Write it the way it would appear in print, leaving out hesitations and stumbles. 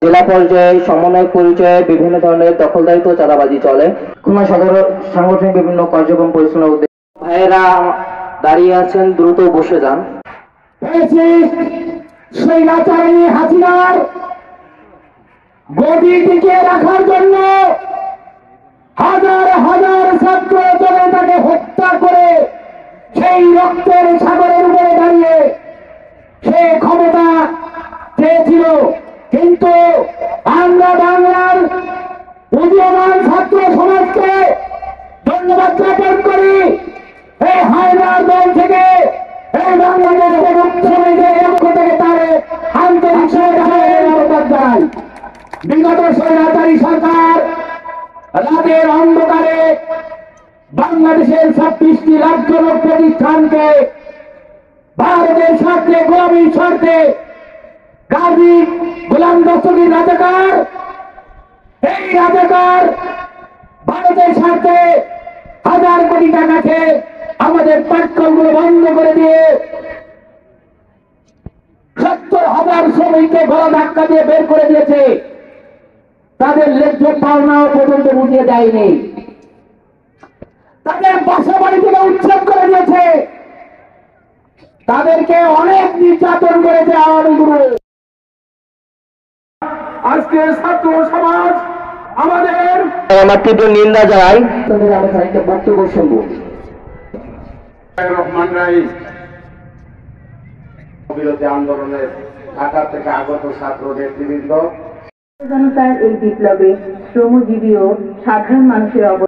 জেলা পর্যায়ে সমন্বয় পরিচয়ে বিভিন্ন ধরনের দখলদারিত্ব চাঁদাবাজি চলে। খুলনা সদর সাংগঠনিক বিভিন্ন কার্যক্রম পরিচালনার উদ্দেশ্যে ভাইয়েরা দাঁড়িয়ে আছেন, দ্রুত বসে যান। স্বৈরাচারী হাসিনার গদি টিকিয়ে রাখার জন্য হাজার হাজার ছাত্র জনতাকে হত্যা করে সেই রক্তের সাগরের উপরে দাঁড়িয়ে সে ক্ষমতা চেয়েছিল, কিন্তু আমরা বাংলার উদীয়মান ছাত্র সমাজকে ধন্যবাদ জ্ঞাপন করি। এই হায়নার দল থেকে এই বাংলাদেশের শ্রমিকদের পক্ষ থেকে তার আন্তরিক ধন্যবাদ জানাই। বিগত স্বৈরাচারী সরকার রাতের অন্ধকারে বাংলাদেশের 26টি রাজ্য প্রতিষ্ঠানকে ভারতের স্বার্থে, গোলামীর স্বার্থে গাজী গোলাম দস্তগীর রাজাকার, এই রাজাকার ভারতের স্বার্থে হাজার কোটি টাকাকে আমাদের পাটকলগুলো বন্ধ করে দিয়ে 70,000 শ্রমিককে গলা ধাক্কা দিয়ে বের করে দিয়েছে। তাদের ন্যায্য পাওনাও পর্যন্ত বুঝিয়ে দেয়নি, তাদের বাসা বাড়ি থেকে উচ্ছেদ করে দিয়েছে, তাদেরকে অনেক নির্যাতন করেছে আওয়ামী লীগ। আজকে ছাত্র সমাজ আমাদের আমার তীব্র নিন্দা জানাই। তাদের আমরা খানিকটা বক্তব্য শুনবো। রহমান রায় বিরোধী আন্দোলনের ঢাকা থেকে আগত ছাত্র নেতৃবৃন্দ, জনতার এই বিপ্লবে শ্রমজীবী ও সাধারণ মানুষের অবদান